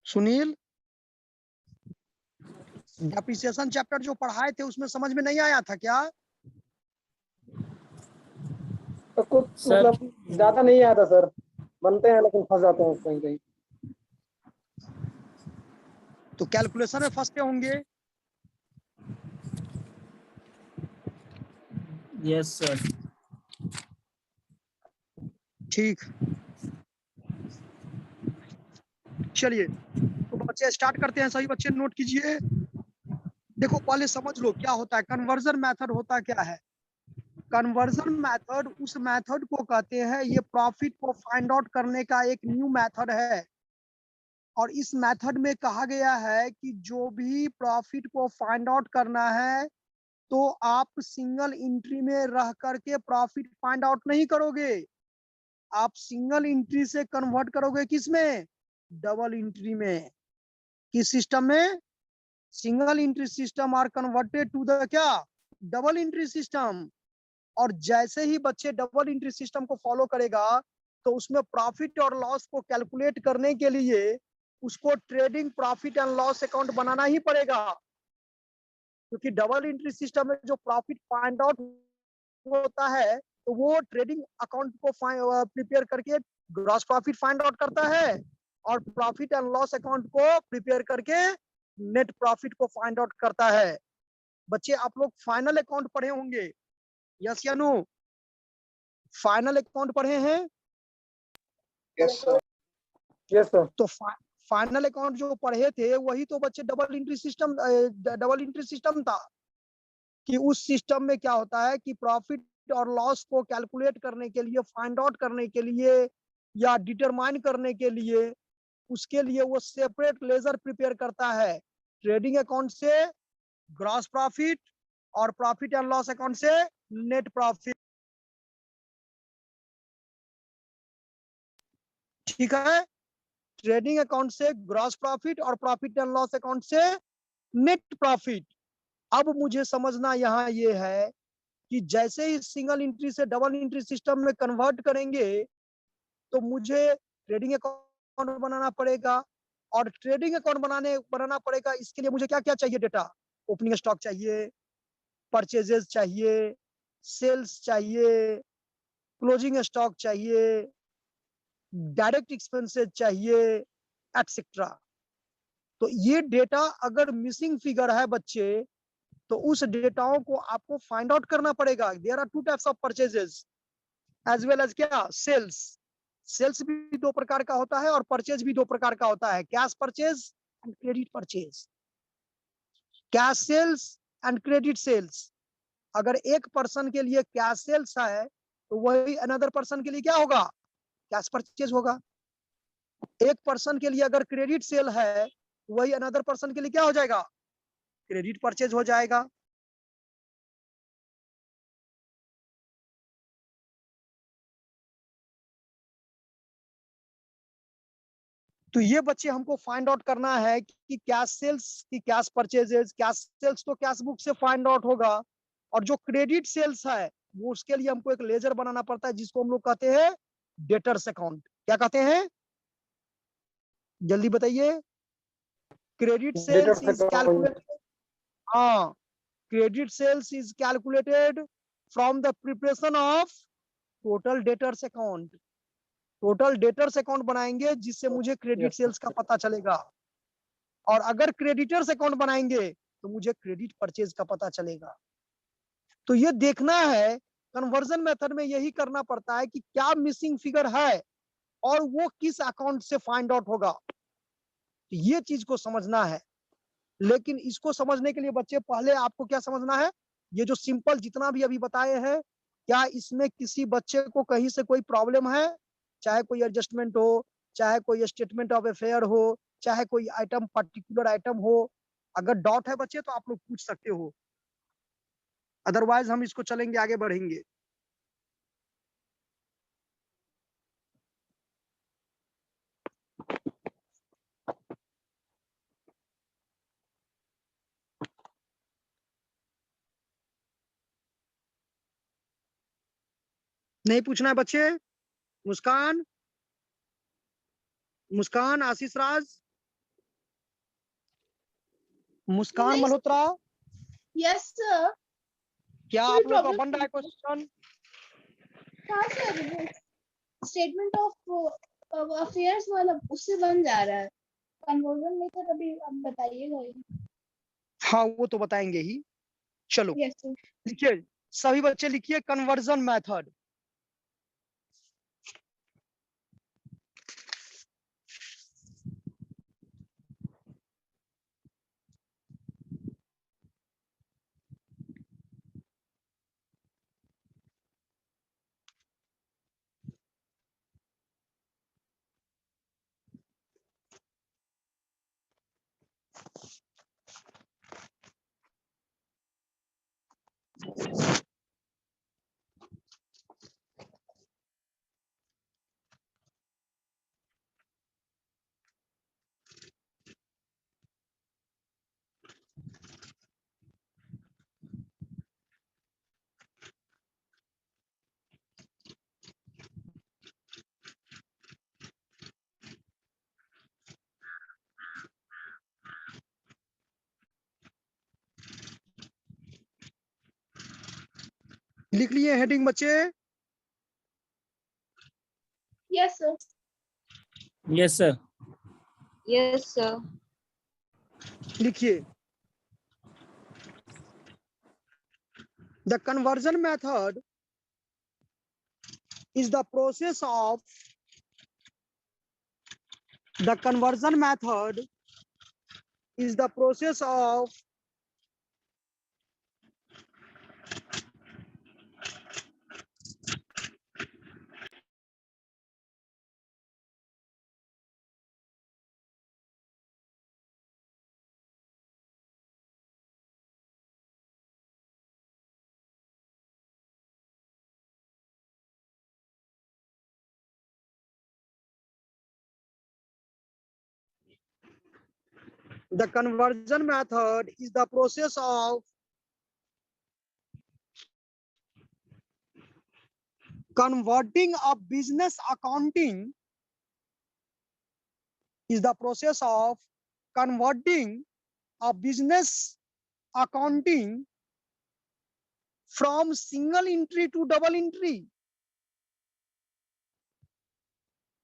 Sunil, depreciation chapter जो पढ़ाए थे उसमें समझ में नहीं आया था क्या? तो कुछ मतलब ज्यादा नहीं आता सर, बनते हैं लेकिन फंस जाते हैं कहीं कहीं। तो कैलकुलेशन में फंसते होंगे। Yes sir. ठीक, चलिए तो बच्चे स्टार्ट करते हैं। सभी बच्चे नोट कीजिए। देखो पहले समझ लो क्या होता है कन्वर्जन मेथड। होता क्या है कन्वर्जन मेथड? उस मेथड को कहते हैं, ये प्रॉफिट को फाइंड आउट करने का एक न्यू मेथड है। और इस मेथड में कहा गया है कि जो भी प्रॉफिट को फाइंड आउट करना है तो आप सिंगल एंट्री में रह करके प्रॉफिट फाइंड आउट नहीं करोगे। आप सिंगल एंट्री से कन्वर्ट करोगे किसमें? डबल एंट्री में। किस सिस्टम में? Single entry system are converted to the क्या? Double entry system. और जैसे ही बच्चे डबल एंट्री सिस्टम को फॉलो करेगा तो उसमें प्रॉफिट और लॉस को कैलकुलेट करने के लिए उसको trading profit and loss account बनाना ही पड़ेगा। क्योंकि डबल एंट्री सिस्टम में जो प्रॉफिट फाइंड आउट होता है तो वो ट्रेडिंग अकाउंट को प्रिपेयर करके ग्रॉस प्रॉफिट फाइंड आउट करता है और प्रॉफिट एंड लॉस अकाउंट को प्रिपेयर करके नेट प्रॉफिट को फाइंड आउट करता है। बच्चे आप लोग फाइनल अकाउंट पढ़े होंगे, यस या नो? फाइनल अकाउंट पढ़े हैं? Yes sir. Yes sir. तो फाइनल अकाउंट जो पढ़े थे वही तो बच्चे डबल एंट्री सिस्टम था। कि उस सिस्टम में क्या होता है कि प्रॉफिट और लॉस को कैलकुलेट करने के लिए, फाइंड आउट करने के लिए या डिटरमाइन करने के लिए, उसके लिए वो सेपरेट लेजर प्रिपेयर करता है। ट्रेडिंग अकाउंट से ग्रॉस प्रॉफिट और प्रॉफिट एंड लॉस अकाउंट से नेट प्रॉफिट। ठीक है, ट्रेडिंग अकाउंट से ग्रॉस प्रॉफिट और प्रॉफिट एंड लॉस अकाउंट से नेट प्रॉफिट। अब मुझे समझना यहाँ ये है कि जैसे ही सिंगल एंट्री से डबल एंट्री सिस्टम में कन्वर्ट करेंगे तो मुझे ट्रेडिंग अकाउंट बनाना पड़ेगा। और ट्रेडिंग अकाउंट बनाना पड़ेगा, इसके लिए मुझे क्या क्या चाहिए? डेटा, ओपनिंग स्टॉक चाहिए, परचेजेस चाहिए, सेल्स चाहिए, क्लोजिंग स्टॉक चाहिए, डायरेक्ट एक्सपेंसेस चाहिए, एटसेट्रा। तो ये डेटा अगर मिसिंग फिगर है बच्चे तो उस डेटाओं को आपको फाइंड आउट करना पड़ेगा। There are two types of purchases as well as क्या? सेल्स। सेल्स भी दो प्रकार का होता है और परचेज भी दो प्रकार का होता है, cash purchase and credit purchase. Cash sales and credit sales. अगर एक पर्सन के लिए कैश सेल्स है तो वही अनदर पर्सन के लिए क्या होगा? कैश परचेज होगा। एक पर्सन के लिए अगर क्रेडिट सेल है तो वही अनदर पर्सन के लिए क्या हो जाएगा? क्रेडिट परचेज हो जाएगा। तो ये बच्चे हमको फाइंड आउट करना है कि कैश सेल्स की कैश परचेजेस, कैश सेल्स तो कैश बुक से फाइंड आउट होगा। और जो क्रेडिट सेल्स है वो उसके लिए हमको एक लेजर बनाना पड़ता है जिसको हम लोग कहते हैं डेटर्स अकाउंट। क्या कहते हैं? जल्दी बताइए। क्रेडिट सेल्स इज कैलकुलेटेड, हाँ, credit sales is calculated from the preparation of total debtors account. Total debtors account बनाएंगे जिससे मुझे क्रेडिट सेल्स का पता चलेगा। और अगर क्रेडिटर्स अकाउंट बनाएंगे तो मुझे क्रेडिट परचेज का पता चलेगा। तो ये देखना है, कन्वर्जन मेथड में यही करना पड़ता है कि क्या मिसिंग फिगर है और वो किस अकाउंट से फाइंड आउट होगा। तो ये चीज को समझना है। लेकिन इसको समझने के लिए बच्चे पहले आपको क्या समझना है? ये जो सिंपल जितना भी अभी बताए हैं, क्या इसमें किसी बच्चे को कहीं से कोई प्रॉब्लम है? चाहे कोई एडजस्टमेंट हो, चाहे कोई स्टेटमेंट ऑफ अफेयर हो, चाहे कोई आइटम पर्टिकुलर आइटम हो, अगर डाउट है बच्चे तो आप लोग पूछ सकते हो, अदरवाइज हम इसको चलेंगे, आगे बढ़ेंगे। नहीं पूछना है बच्चे? मुस्कान, मुस्कान, आशीष राज, मुस्कान नहीं। Malhotra, yes sir. क्या कोई आप लोग का problem बन रहा है नहीं। क्वेश्चन? हाँ सर, स्टेटमेंट ऑफ अफेयर्स वाला उससे बन जा रहा है। कन्वर्जन में सर अभी आप बताइएगा ही। हाँ वो तो बताएंगे ही। चलो यस सर। लिखिए, सभी बच्चे लिखिए कन्वर्जन मेथड। लिख लिए हेडिंग बच्चे? Yes sir. Yes sir. Yes sir. लिखिए, the conversion method is the process of the conversion method is the process of the conversion method is the process of converting a business accounting is the process of converting a business accounting from single entry to double entry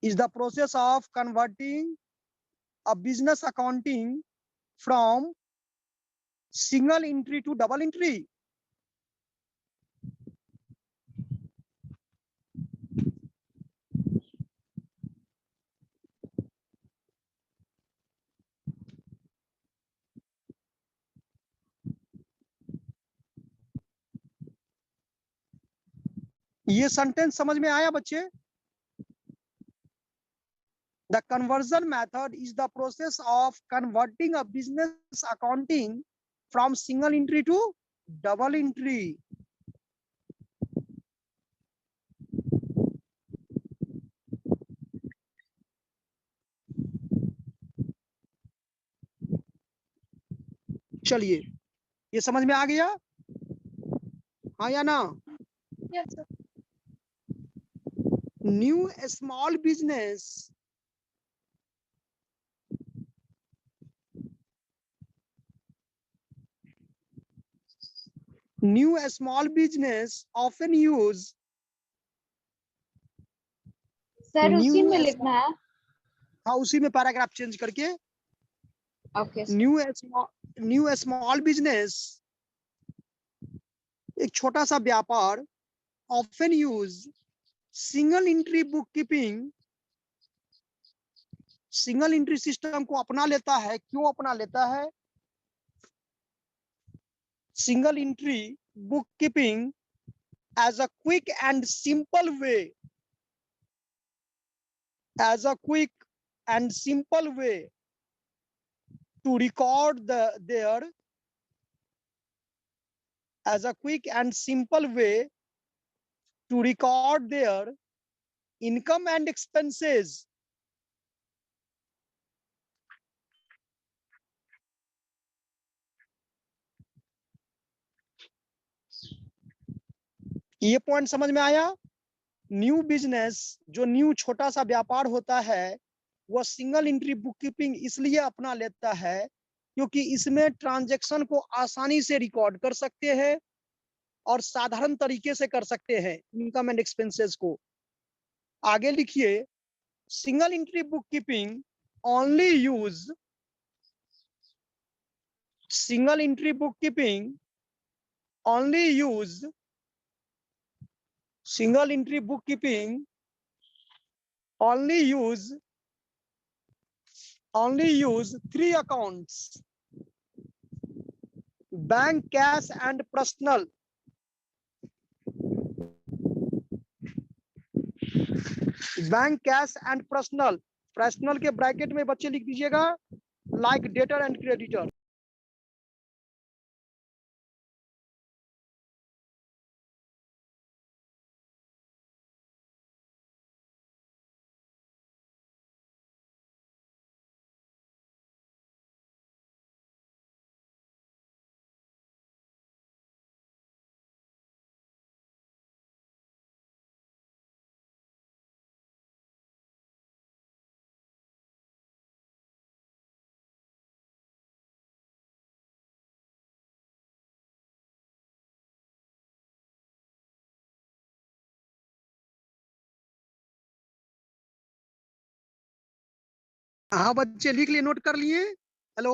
is the process of converting a business accounting from single entry to double entry. ये sentence समझ में आया बच्चे? The conversion method is the process of converting a business accounting from single entry to double entry. चलिए, ये समझ में आ गया? हाँ या ना? Yes sir. New small business often use sir New उसी में as- लिखना है। हाँ उसी में पैराग्राफ चेंज करके okay sir. New small business, एक छोटा सा व्यापार, often use single entry book keeping, single entry system को अपना लेता है। क्यों अपना लेता है? Single entry book keeping as a quick and simple way, as a quick and simple way to record their, as a quick and simple way to record their income and expenses. ये point समझ में आया? New business, जो new छोटा सा व्यापार होता है, वह सिंगल एंट्री बुक कीपिंग इसलिए अपना लेता है क्योंकि इसमें ट्रांजैक्शन को आसानी से रिकॉर्ड कर सकते हैं और साधारण तरीके से कर सकते हैं इनकम एंड एक्सपेंसेस को। आगे लिखिए, single entry book keeping only use single entry bookkeeping only use single entry bookkeeping only use three accounts: bank, cash and personal. Bank, cash and personal. Personal के ब्रैकेट में बच्चे लिख दीजिएगा like debtor and creditor. हाँ बच्चे लिख लिए, note कर लिए? हेलो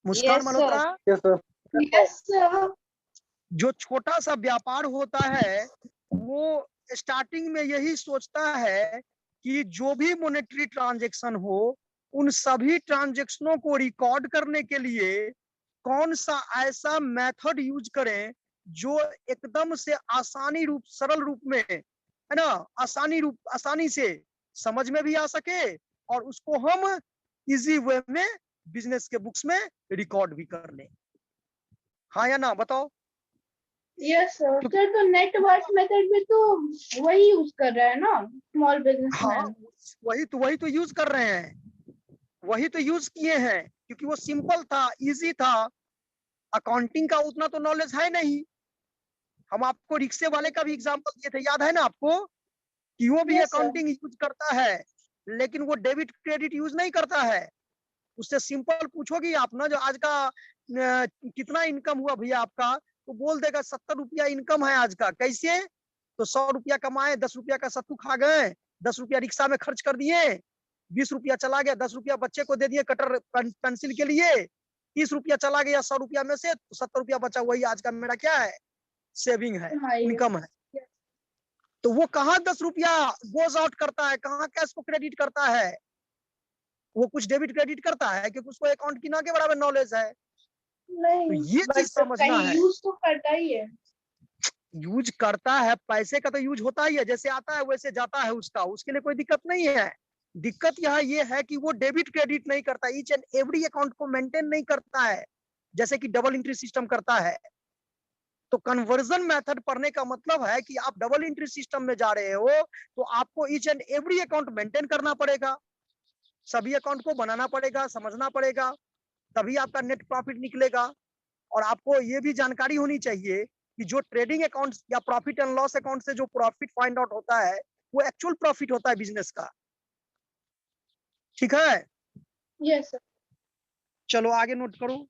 मुस्कान Yes, Malhotra, yes sir. Yes, sir. जो छोटा सा व्यापार होता है वो स्टार्टिंग में यही सोचता है कि जो भी मॉनेटरी ट्रांजैक्शन हो उन सभी ट्रांजैक्शनों को रिकॉर्ड करने के लिए कौन सा ऐसा मेथड यूज करें जो एकदम से आसानी रूप, सरल रूप में, है ना, आसानी से समझ में भी आ सके और उसको हम इजी वे में बिजनेस के बुक्स में रिकॉर्ड भी कर लें। हाँ या ना बताओ? Yes, sir. Sir, तो नेट वर्थ मेथड भी तो वही यूज कर रहा है ना स्मॉल बिजनेसमैन। हाँ वही तो यूज कर रहे हैं, वही तो यूज किए हैं क्योंकि वो सिंपल था, इजी था। अकाउंटिंग का उतना तो नॉलेज है नहीं। हम आपको रिक्शे वाले का भी एग्जांपल दिए थे, याद है ना आपको, कि वो भी Yes, sir. अकाउंटिंग यूज करता है लेकिन वो डेबिट क्रेडिट यूज नहीं करता है। उससे सिंपल पूछोगी आप ना, जो आज का कितना इनकम हुआ भैया आपका, तो बोल देगा 70 रुपया इनकम है आज का। कैसे? तो 100 रुपया कमाए, 10 रुपया का सत्तू खा गए, 10 रुपया रिक्शा में खर्च कर दिए, 20 रुपया चला गया, 10 रुपया बच्चे को दे दिए कटर पेंसिल के लिए, 30 रुपया चला गया 100 रुपया में से, तो 70 रुपया बचा, वही आज का मेरा क्या है, सेविंग है, इनकम है। तो वो कहाँ 10 रुपया गोज आउट करता है, कहाँ कैश को क्रेडिट करता है? वो कुछ डेबिट क्रेडिट करता है क्योंकि उसको अकाउंट की ना के बराबर नॉलेज है। नहीं, तो ये चीज समझना है। यूज तो करता ही है। यूज करता है, पैसे का तो यूज होता ही है, जैसे आता है वैसे जाता है उसका, उसके लिए कोई दिक्कत नहीं है। दिक्कत यहाँ ये है कि वो डेबिट क्रेडिट नहीं करता, ईच एंड एवरी अकाउंट को मेंटेन नहीं करता है, जैसे कि डबल एंट्री सिस्टम करता है। तो कन्वर्जन मेथड पढ़ने का मतलब है कि आप डबल एंट्री सिस्टम में जा रहे हो तो आपको each and every account maintain करना पड़ेगा, सभी अकाउंट को बनाना पड़ेगा, समझना पड़ेगा, तभी आपका नेट प्रॉफिट निकलेगा। और आपको ये भी जानकारी होनी चाहिए कि जो ट्रेडिंग अकाउंट या प्रॉफिट एंड लॉस अकाउंट से जो प्रॉफिट फाइंड आउट होता है वो एक्चुअल प्रॉफिट होता है बिजनेस का। ठीक है? Yes sir. चलो आगे नोट करो।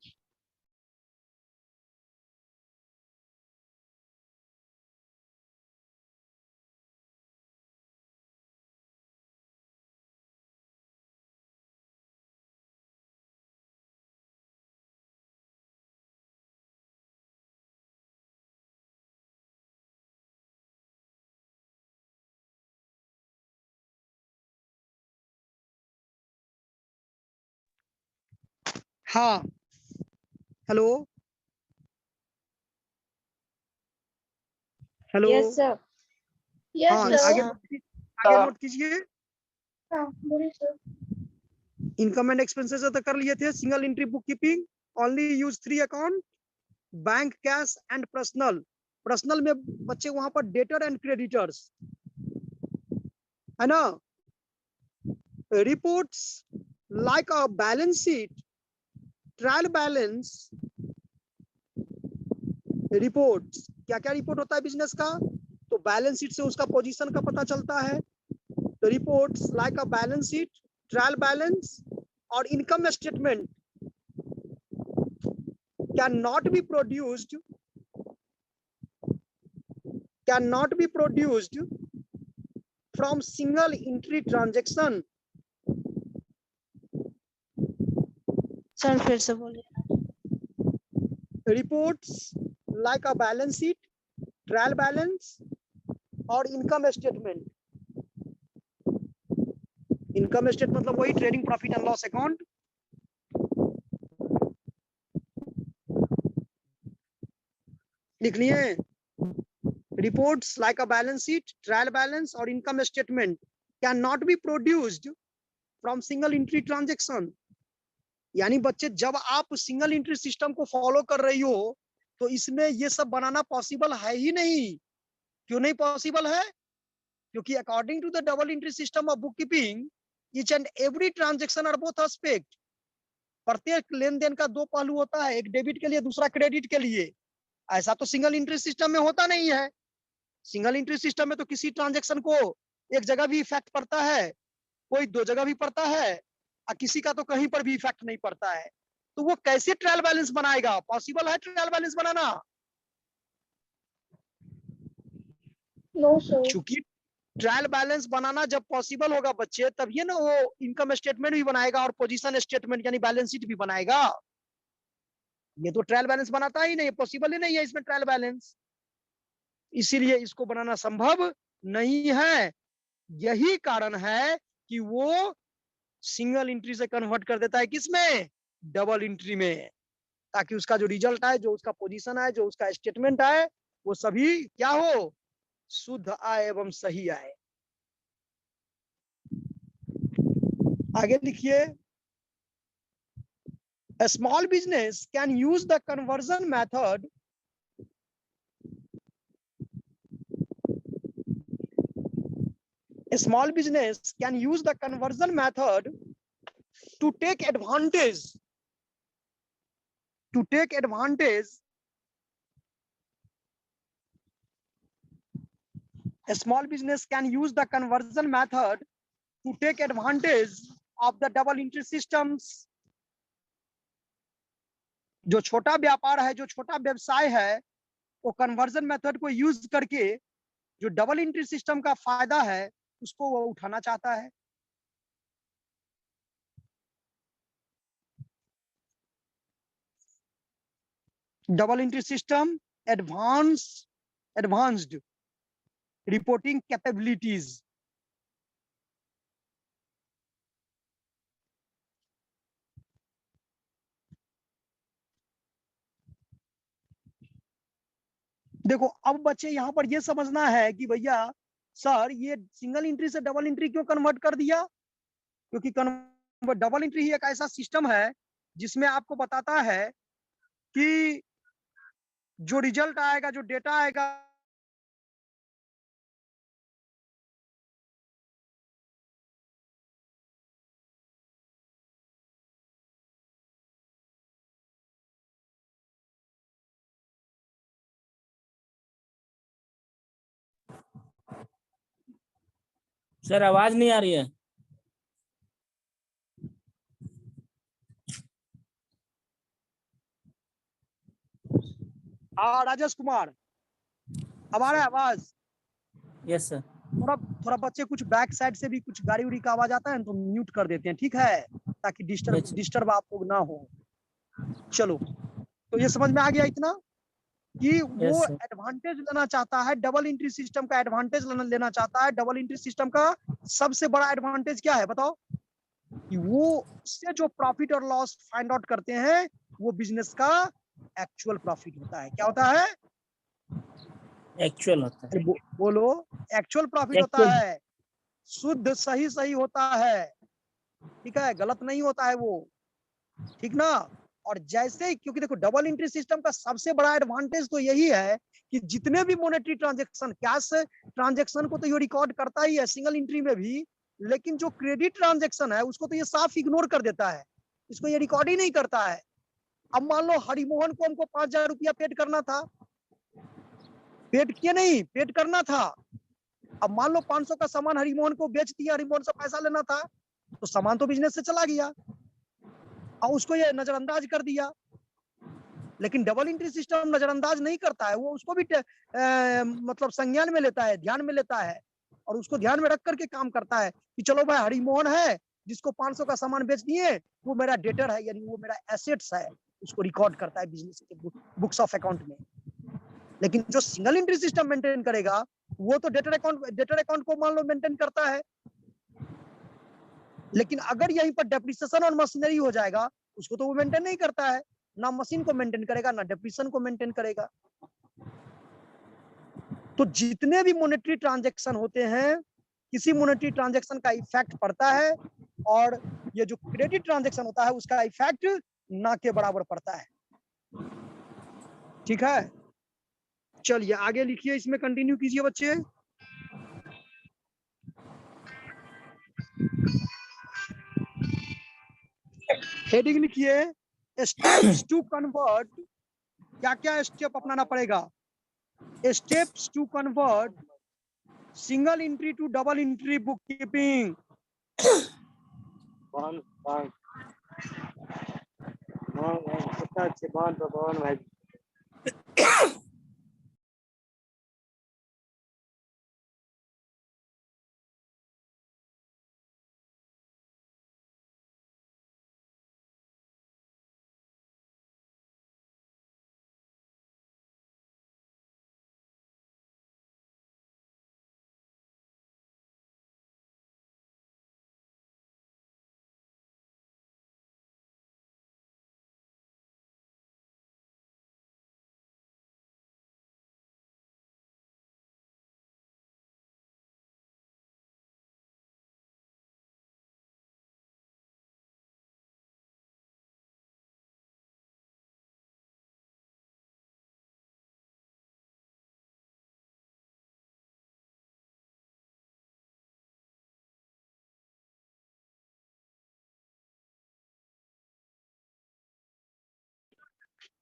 हाँ hello hello. Yes, sir. Yes हाँ सर। आगे नोट कीजिए। हाँ बोलिए सर। इनकम एंड एक्सपेंसेस तो कर लिए थे। Single entry book keeping only use 3 account: bank, cash and personal. Personal में बच्चे वहां पर डेटर एंड क्रेडिटर्स है ना। Reports like a balance sheet, trial balance. Reports क्या क्या रिपोर्ट होता है बिजनेस का? तो बैलेंस शीट से उसका पोजीशन का पता चलता है। तो reports like a balance sheet, trial balance और income statement cannot be produced from single entry transaction. Sir फिर से बोलिए। Reports like a balance sheet, trial balance और इनकम स्टेटमेंट। इनकम स्टेटमेंट मतलब वही trading profit and loss account. लिख लिए। Reports like a balance sheet, trial balance और income statement can not be produced from single entry transaction. यानी बच्चे जब आप सिंगल एंट्री सिस्टम को फॉलो कर रही हो तो इसमें ये सब बनाना पॉसिबल है ही नहीं। क्यों नहीं पॉसिबल है? क्योंकि according to the double entry system of book keeping each and every transaction are both aspect. प्रत्येक लेन देन का दो पहलू होता है, एक डेबिट के लिए दूसरा क्रेडिट के लिए। ऐसा तो सिंगल एंट्री सिस्टम में होता नहीं है। सिंगल एंट्री सिस्टम में तो किसी ट्रांजैक्शन को एक जगह भी इफेक्ट पड़ता है, कोई दो जगह भी पड़ता है और किसी का तो कहीं पर भी इफेक्ट नहीं पड़ता है। तो वो कैसे ट्रायल बैलेंस बनाएगा? पॉसिबल है ट्रायल बैलेंस बनाना? No sir. क्योंकि ट्रायल बैलेंस बनाना जब पॉसिबल होगा बच्चे, तभी ना वो इनकम स्टेटमेंट भी बनाएगा और पोजीशन स्टेटमेंट यानी बैलेंस शीट भी बनाएगा। ये तो ट्रायल बैलेंस बनाता ही नहीं, पॉसिबल ही नहीं है इसमें ट्रायल बैलेंस। इसीलिए इसको बनाना संभव नहीं है। यही कारण है कि वो सिंगल एंट्री से कन्वर्ट कर देता है किसमें? डबल एंट्री में, ताकि उसका जो रिजल्ट आए, जो उसका पोजीशन आए, जो उसका स्टेटमेंट आए, वो सभी क्या हो? शुद्ध आए एवं सही आए। आगे लिखिए। A small business can use the conversion method to take advantage a small business can use the conversion method to take advantage of the double entry systems. जो छोटा व्यापार है, जो छोटा व्यवसाय है, वो कन्वर्जन मेथड को यूज करके जो डबल एंट्री सिस्टम का फायदा है उसको वो उठाना चाहता है। Double entry system advanced reporting capabilities. देखो अब बच्चे यहाँ पर ये समझना है कि भैया सर ये सिंगल एंट्री से डबल एंट्री क्यों कन्वर्ट कर दिया? क्योंकि डबल एंट्री ही एक ऐसा सिस्टम है जिसमें आपको बताता है कि जो रिजल्ट आएगा, जो डेटा आएगा, सर आवाज नहीं आ रही है। राजेश कुमार अब आ रहा है आवाज? Yes sir. थोड़ा बच्चे कुछ बैक साइड से भी कुछ गाड़ी उड़ी का आवाज आता है तो म्यूट कर देते हैं, ठीक है, ताकि डिस्टर्ब आप लोग ना हो। चलो, तो ये समझ में आ गया इतना कि वो एडवांटेज लेना चाहता है, डबल एंट्री सिस्टम का एडवांटेज लेना चाहता है। डबल एंट्री सिस्टम का सबसे बड़ा एडवांटेज क्या है बताओ? कि वो उससे जो प्रॉफिट और लॉस फाइंड आउट करते हैं वो बिजनेस का एक्चुअल प्रॉफिट होता है। क्या होता है? एक्चुअल होता है। बोलो, एक्चुअल प्रॉफिट होता है। शुद्ध सही होता है, ठीक है, गलत नहीं होता है वो, ठीक ना। और जैसे, क्योंकि देखो डबल एंट्री सिस्टम का सबसे बड़ा एडवांटेज तो यही है कि जितने भी मॉनेटरी ट्रांजैक्शन, कैश ट्रांजैक्शन को तो ये रिकॉर्ड करता ही है सिंगल एंट्री में भी, लेकिन जो क्रेडिट ट्रांजैक्शन है उसको तो ये साफ इग्नोर कर देता है, इसको ये रिकॉर्ड ही नहीं करता है। अब मान लो हरिमोहन को हमको 5,000 रुपया पेड करना था, पेड किए नहीं, पेड करना था। अब मान लो 500 का सामान हरिमोहन को बेच दिया, हरिमोहन से पैसा लेना था, तो सामान तो बिजनेस से चला गया। और उसको ये नजरअंदाज कर दिया। लेकिन डबल एंट्री सिस्टम नजरअंदाज नहीं करता है, वो उसको भी मतलब संज्ञान में लेता है, ध्यान में लेता है, और उसको ध्यान में रख करके काम करता है कि चलो भाई हरिमोहन है जिसको 500 का सामान बेच दिए, वो मेरा डेटर है, यानी वो मेरा एसेट्स है, उसको रिकॉर्ड करता है बिजनेस के बुक्स ऑफ अकाउंट में। लेकिन जो सिंगल एंट्री सिस्टम मेंटेन करेगा वो तो डेटर अकाउंट को मान लो मेंटेन करता है। लेकिन अगर यहीं पर डेप्रिसिएशन और मशीनरी हो जाएगा, उसको तो वो मेंटेन नहीं करता है, ना मशीन को मेंटेन करेगा ना डेप्रिसिएशन को मेंटेन करेगा। तो जितने भी मॉनेटरी ट्रांजैक्शन होते हैं, किसी मॉनेटरी ट्रांजैक्शन का इफेक्ट पड़ता है, और ये जो क्रेडिट ट्रांजैक्शन होता है उसका इफेक्ट ना के बराबर पड़ता है। ठीक है, चलिए आगे लिखिए, इसमें कंटिन्यू कीजिए बच्चे। हेडिंग लिखिए, स्टेप्स टू कन्वर्ट। क्या क्या स्टेप अपनाना पड़ेगा? Steps to convert single entry to double entry book keeping.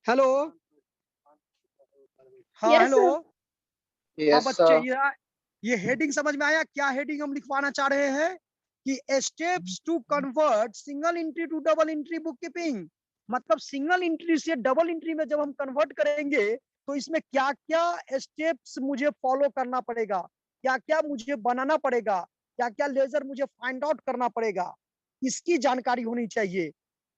Hello, हाँ Yes, हेलो, sir. हाँ यस बच्चे, सर। ये हेडिंग समझ में आया? क्या हेडिंग हम लिखवाना चाह रहे हैं कि steps to convert single entry to double entry book keeping. मतलब सिंगल एंट्री से डबल एंट्री में जब हम कन्वर्ट करेंगे तो इसमें क्या क्या स्टेप्स मुझे फॉलो करना पड़ेगा, क्या क्या मुझे बनाना पड़ेगा, क्या क्या लेजर मुझे फाइंड आउट करना पड़ेगा, इसकी जानकारी होनी चाहिए।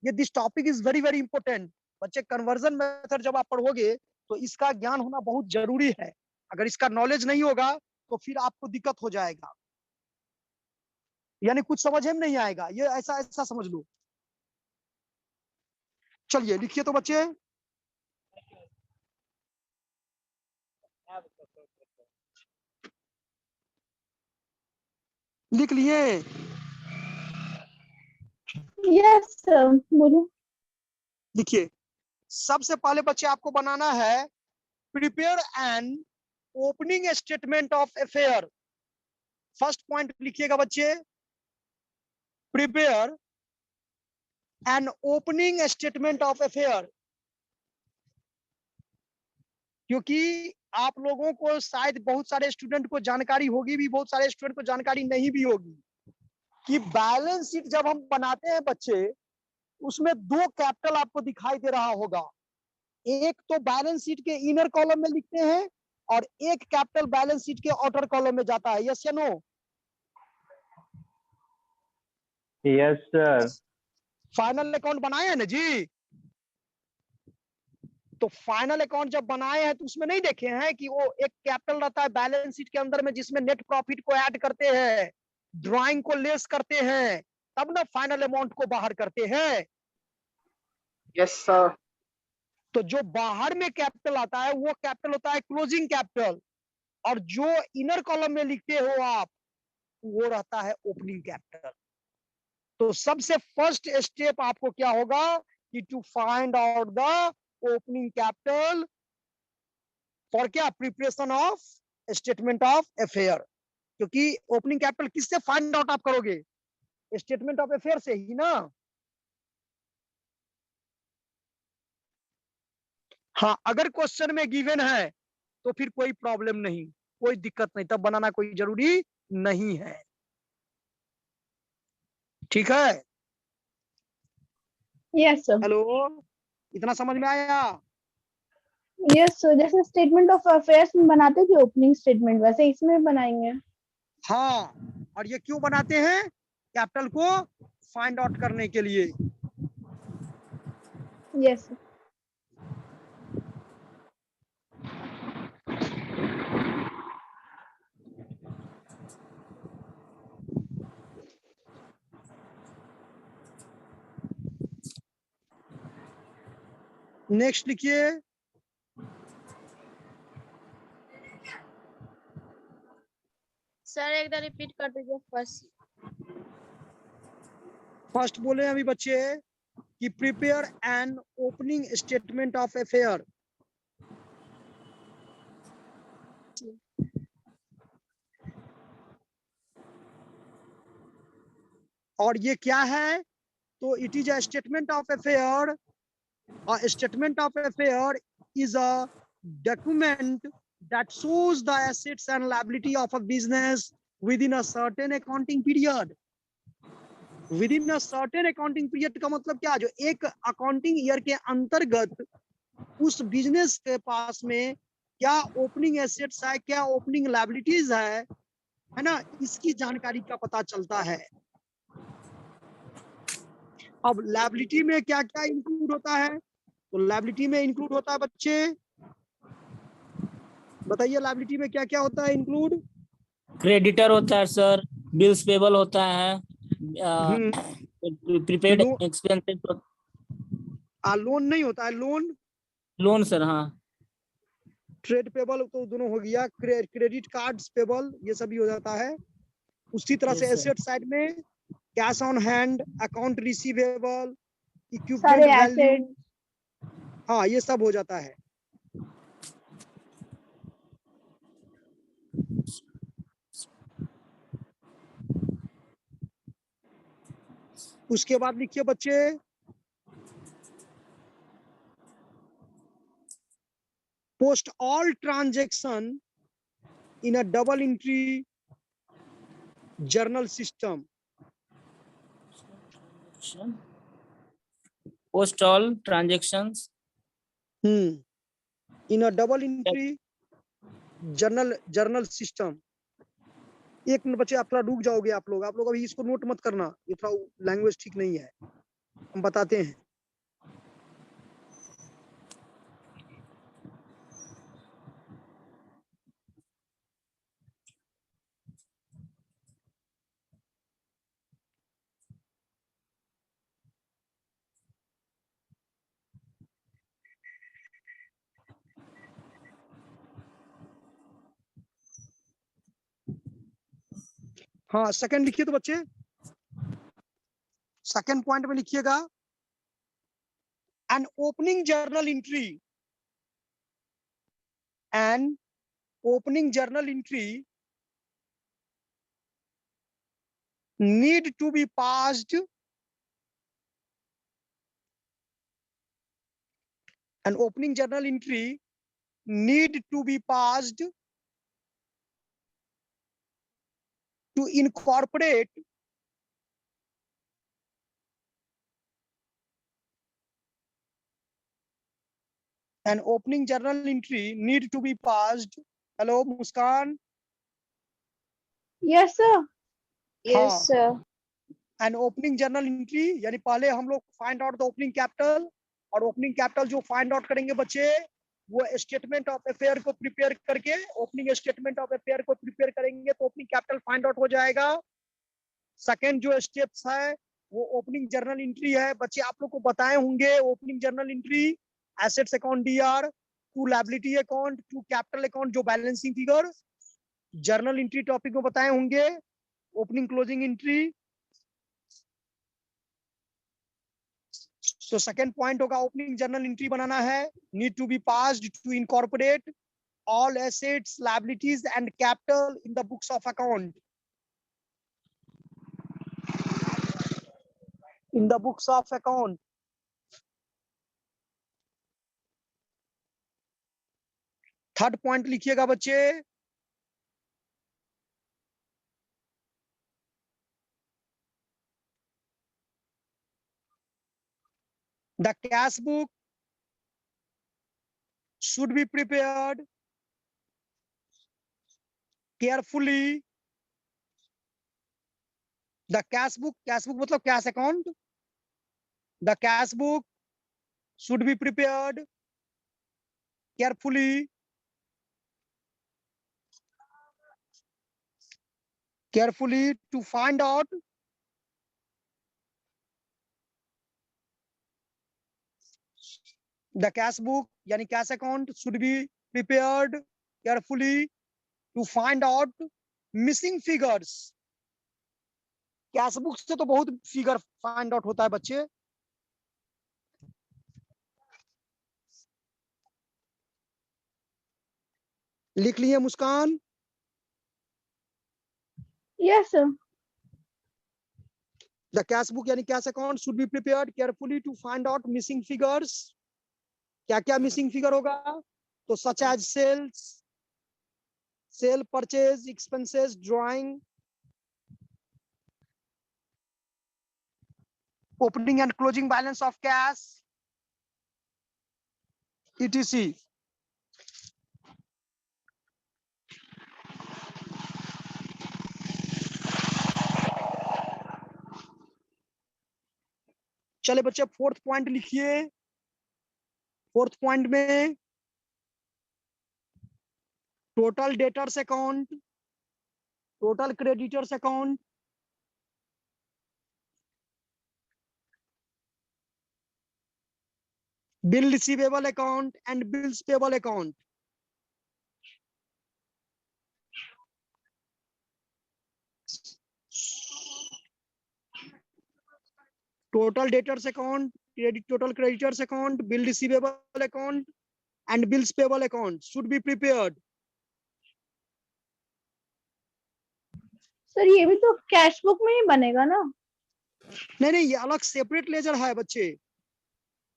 ये this topic is very very important. बच्चे, कन्वर्जन मेथड जब आप पढ़ोगे तो इसका ज्ञान होना बहुत जरूरी है। अगर इसका नॉलेज नहीं होगा तो फिर आपको दिक्कत हो जाएगा, यानी कुछ समझ में नहीं आएगा, ये ऐसा ऐसा समझ लो। चलिए लिखिए तो बच्चे, लिख लिए? Yes, sir. बोलो। लिखिए, सबसे पहले बच्चे आपको बनाना है prepare an opening statement of affair. First point लिखिएगा बच्चे, prepare an opening statement of affair. क्योंकि आप लोगों को शायद बहुत सारे स्टूडेंट को जानकारी होगी भी, बहुत सारे स्टूडेंट को जानकारी नहीं भी होगी कि बैलेंस शीट जब हम बनाते हैं बच्चे, उसमें दो कैपिटल आपको दिखाई दे रहा होगा। एक तो बैलेंस शीट के इनर कॉलम में लिखते हैं और एक कैपिटल बैलेंस शीट के आउटर कॉलम में जाता है। यस या no? Yes sir. Final account बनाए हैं ना जी? तो फाइनल अकाउंट जब बनाए हैं तो उसमें नहीं देखे हैं कि वो एक कैपिटल रहता है बैलेंस शीट के अंदर में, जिसमें नेट प्रॉफिट को ऐड करते हैं, ड्राइंग को लेस करते हैं, तब ना फाइनल अमाउंट को बाहर करते हैं। Yes sir. तो जो बाहर में कैपिटल आता है वो कैपिटल होता है क्लोजिंग कैपिटल, और जो इनर कॉलम में लिखते हो आप वो रहता है ओपनिंग कैपिटल। तो सबसे फर्स्ट स्टेप आपको क्या होगा कि to find out the opening capital for क्या? Preparation of statement of affair. क्योंकि ओपनिंग कैपिटल किससे फाइंड आउट आप करोगे? स्टेटमेंट ऑफ अफेयर से ही ना। हाँ, अगर क्वेश्चन में गिवन है तो फिर कोई प्रॉब्लम नहीं, कोई दिक्कत नहीं, तब बनाना कोई जरूरी नहीं है। ठीक है, यस सर। हेलो, इतना समझ में आया? यस सर, जैसे स्टेटमेंट ऑफ अफेयर्स में बनाते थे ओपनिंग स्टेटमेंट, वैसे इसमें भी बनाएंगे। हाँ, और ये क्यों बनाते हैं? कैपिटल को फाइंड आउट करने के लिए। Yes sir. नेक्स्ट लिखिए, सर एक बार रिपीट कर दीजिए फर्स्ट। फर्स्ट बोले अभी बच्चे कि prepare an opening statement of affair. और ये क्या है? तो it is a statement of affair. A statement of affair is a document that shows the assets and liability of a business within a certain accounting period. Within a certain accounting period का मतलब क्या? जो एक accounting year के अंतर्गत उस business के पास में क्या ओपनिंग एसेट्स है, क्या ओपनिंग लायबिलिटीज है ना, इसकी जानकारी का पता चलता है। अब लायबिलिटी में क्या क्या इंक्लूड होता है? तो लायबिलिटी में इंक्लूड होता है बच्चे, बताइए लायबिलिटी में क्या क्या होता है इंक्लूड? क्रेडिटर होता है सर, बिल्स पेबल होता है, प्रीपेड लो- एक्सपेंसेस, लोन नहीं होता है, लोन, लोन सर। हाँ ट्रेड पेबल तो दोनों हो गया, क्रेडिट कार्ड्स पेबल ये सब भी हो जाता है। उसी तरह से Yes, sir. एसेट साइड में cash on hand, account receivable, equipment सारे वैल्यू, एसेट। हाँ ये सब हो जाता है। उसके बाद लिखिए बच्चे, post all transaction in a double entry journal system. Post all transactions in a double entry journal system. एक मिनट बच्चे, आप थोड़ा रुक जाओगे, आप लोग अभी इसको नोट मत करना, ये थोड़ा लैंग्वेज ठीक नहीं है, हम बताते हैं। हाँ सेकंड लिखिए तो बच्चे, सेकंड पॉइंट में लिखिएगा, an opening journal entry, an opening journal entry need to be passed, an opening journal entry need to be passed to incorporate an opening journal entry need to be passed, hello Muskan, yes sir. Yes, sir. an opening journal entry यानी पहले हम लोग find out the opening capital, और opening capital जो find out करेंगे बच्चे वो statement of affair को प्रिपेयर करके, ओपनिंग स्टेटमेंट ऑफ अफेयर को प्रिपेयर करेंगे तो ओपनिंग कैपिटल फाइंड आउट हो जाएगा। सेकेंड जो स्टेप्स है वो ओपनिंग जर्नल एंट्री है। बच्चे आप लोग को बताए होंगे opening journal entry, assets account DR, to liability account, to capital account जो balancing figure, journal entry topic में बताए होंगे, opening closing entry. So second point होगा ओपनिंग जर्नल एंट्री बनाना है, need to be passed to incorporate all assets, liabilities and capital in the books of account, in the books of account। Third point लिखिएगा बच्चे, The cash book should be prepared carefully. The cash book मतलब cash account. The cash book should be prepared carefully. Carefully to find out the cash book यानी cash account should be prepared carefully to find out missing figures. Cash book से तो बहुत figure find out होता है बच्चे. लिख लिए मुस्कान? Yes, sir. The cash book यानी cash account should be prepared carefully to find out missing figures. क्या क्या मिसिंग फिगर होगा? तो such as sales, sale, purchase, expenses, drawing, opening and closing balance of cash, etc. चले बच्चे fourth point लिखिए. Fourth point में total debtors account, total creditors account, bill receivable account and bills payable account. Total debtors account, total creditors account, bill receivable account and bills payable account should be prepared. Sir ये भी तो cash book में ही बनेगा ना? नहीं, ये अलग separate laser है बच्चे.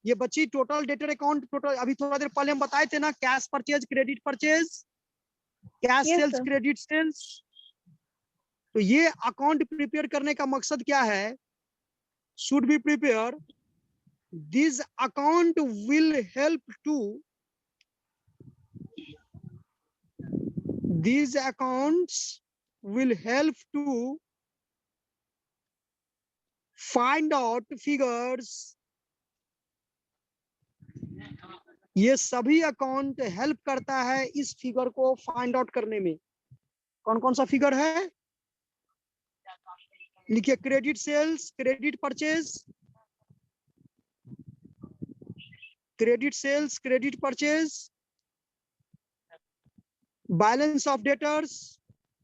ये बच्ची टोटल डेटर अकाउंट, टोटल अभी थोड़ा देर पहले हम बताए थे ना, cash purchase, credit purchase, cash Yes, sales, sir. Credit sales. तो ये अकाउंट प्रिपेयर करने का मकसद क्या है? Should be prepare. This account will help to, these accounts will help to find out figures. ये सभी अकाउंट हेल्प करता है इस फिगर को फाइंड आउट करने में. कौन कौन सा फिगर है? लिखिए. Credit sales, credit purchase, credit sales, credit purchase, balance of debtors,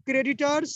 creditors,